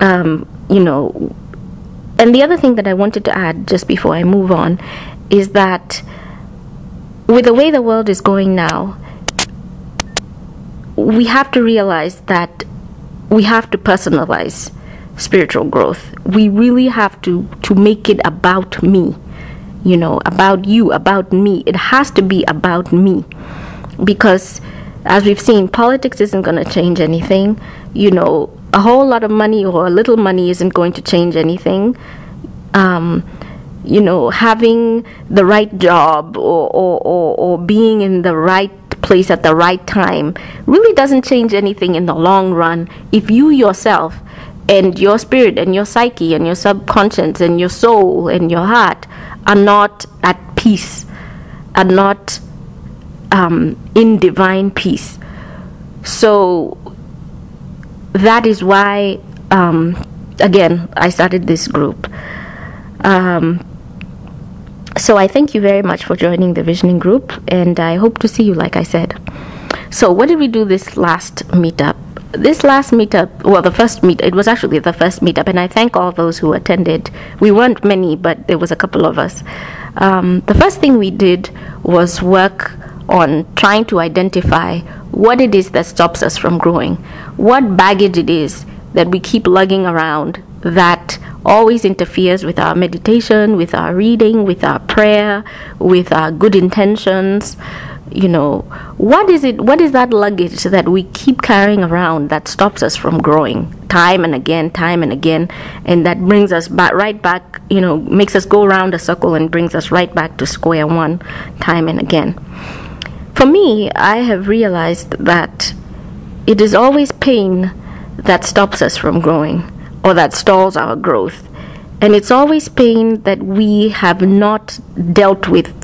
you know, and the other thing that I wanted to add just before I move on is that with the way the world is going now, we have to realize that we have to personalize spiritual growth. We really have to make it about me, you know, about you, about me. It has to be about me, because as we've seen, politics isn't going to change anything. You know, a whole lot of money or a little money isn't going to change anything. You know, having the right job or being in the right place at the right time really doesn't change anything in the long run if you yourself and your spirit and your psyche and your subconscious and your soul and your heart are not at peace, are not in divine peace. So that is why, again, I started this group. So I thank you very much for joining the visioning group, and I hope to see you, like I said. So what did we do this last meetup? This last meetup, well, it was actually the first meetup, and I thank all those who attended. We weren't many, but there was a couple of us. The first thing we did was work on trying to identify what it is that stops us from growing, what baggage it is that we keep lugging around that always interferes with our meditation, with our reading, with our prayer, with our good intentions. You know, what is that luggage that we keep carrying around that stops us from growing time and again, and that brings us right back, you know, makes us go around a circle and brings us right back to square one time and again. For me, I have realized that it is always pain that stops us from growing, or that stalls our growth. And it's always pain that we have not dealt with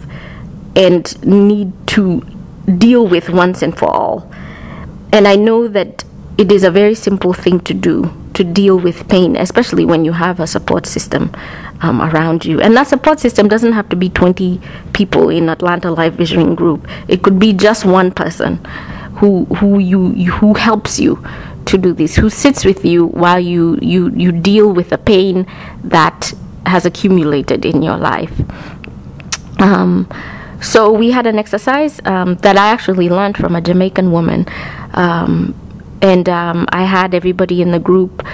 and need to deal with once and for all. And I know that it is a very simple thing to do, to deal with pain, especially when you have a support system around you. And that support system doesn't have to be 20 people in Atlanta Life Visioning Group. It could be just one person who helps you to do this, who sits with you while you deal with the pain that has accumulated in your life. So we had an exercise that I actually learned from a Jamaican woman, and I had everybody in the group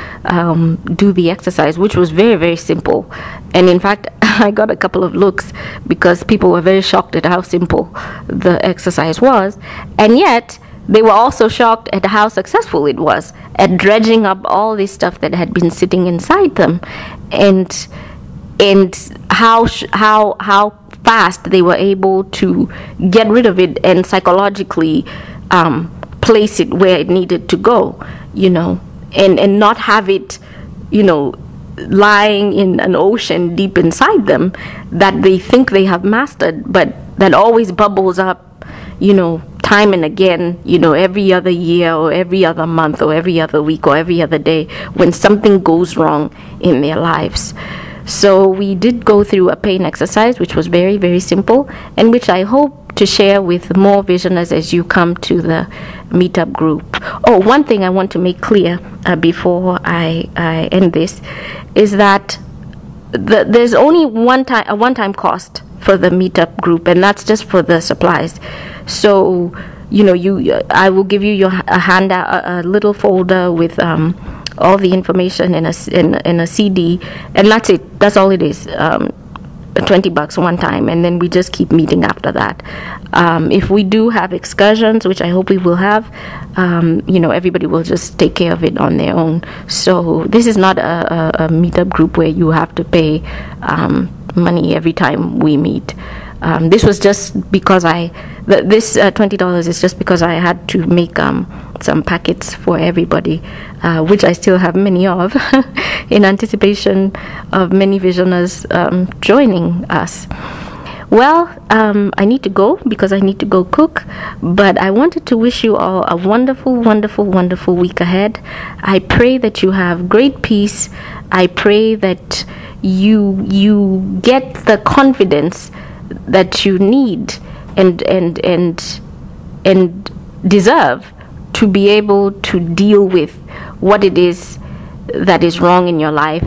do the exercise, which was very, very simple. And in fact, I got a couple of looks because people were very shocked at how simple the exercise was, and yet they were also shocked at how successful it was at dredging up all this stuff that had been sitting inside them, and how fast they were able to get rid of it and psychologically place it where it needed to go, you know, and not have it, you know, lying in an ocean deep inside them that they think they have mastered, but that always bubbles up, you know, time and again, you know, every other year or every other month or every other week or every other day when something goes wrong in their lives. So we did go through a pain exercise, which was very, very simple, and which I hope to share with more visioners as you come to the meetup group. Oh, one thing I want to make clear before I end this is that there's only a one-time cost for the meetup group, and that's just for the supplies. So, you know, I will give you a handout, a little folder with all the information in a CD, and that's it. That's all it is. $20 one time, and then we just keep meeting after that. If we do have excursions, which I hope we will have, you know, everybody will just take care of it on their own. So this is not a meetup group where you have to pay money every time we meet. This was just because this $20 is just because I had to make some packets for everybody, which I still have many of, in anticipation of many visioners joining us. Well, I need to go because I need to go cook, but I wanted to wish you all a wonderful, wonderful, wonderful week ahead. I pray that you have great peace. I pray that you get the confidence that you need and deserve to be able to deal with what it is that is wrong in your life,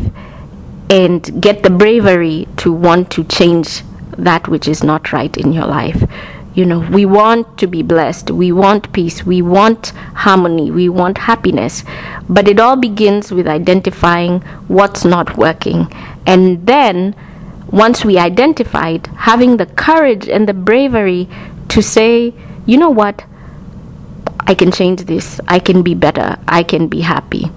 and get the bravery to want to change that which is not right in your life. You know, we want to be blessed, we want peace, we want harmony, we want happiness, but it all begins with identifying what's not working. And then once we identify it, having the courage and the bravery to say, you know what, I can change this, I can be better, I can be happy.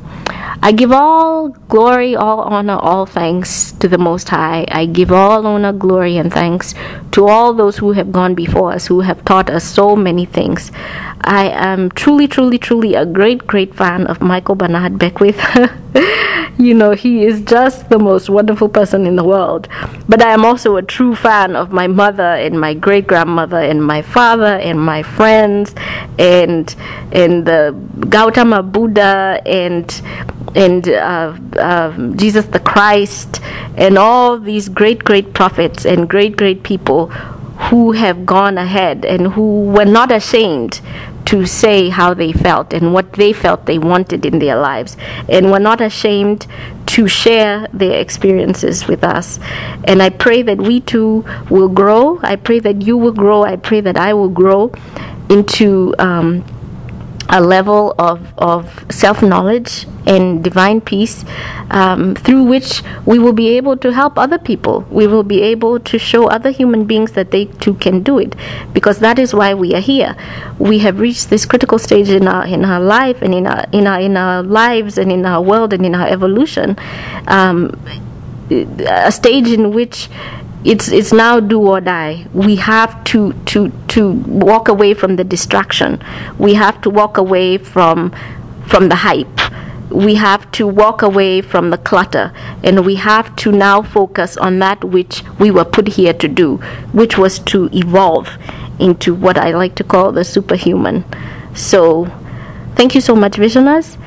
I give all glory, all honor, all thanks to the Most High. I give all honor, glory, and thanks to all those who have gone before us, who have taught us so many things. I am truly, truly, truly a great, great fan of Michael Bernard Beckwith. You know, he is just the most wonderful person in the world. But I am also a true fan of my mother and my great-grandmother and my father and my friends and the Gautama Buddha and Jesus the Christ and all these great prophets and great people who have gone ahead and who were not ashamed to say how they felt and what they felt they wanted in their lives, and were not ashamed to share their experiences with us. And I pray that we too will grow. I pray that you will grow. I pray that I will grow into a level of self-knowledge and divine peace, through which we will be able to help other people. We will be able to show other human beings that they too can do it, because that is why we are here. We have reached this critical stage in our life and in our lives and in our world and in our evolution, a stage in which it's now do or die. We have to walk away from the distraction. We have to walk away from the hype. We have to walk away from the clutter, and we have to now focus on that which we were put here to do, which was to evolve into what I like to call the superhuman. So thank you so much, Visioners.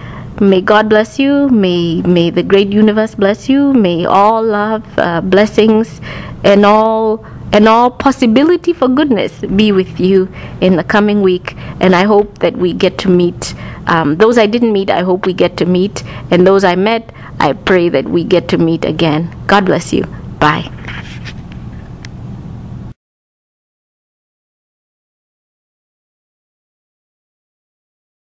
May God bless you. May the great universe bless you. May all love, blessings, and all possibility for goodness be with you in the coming week. And I hope that we get to meet those I didn't meet. I hope we get to meet, and those I met, I pray that we get to meet again. God bless you. Bye.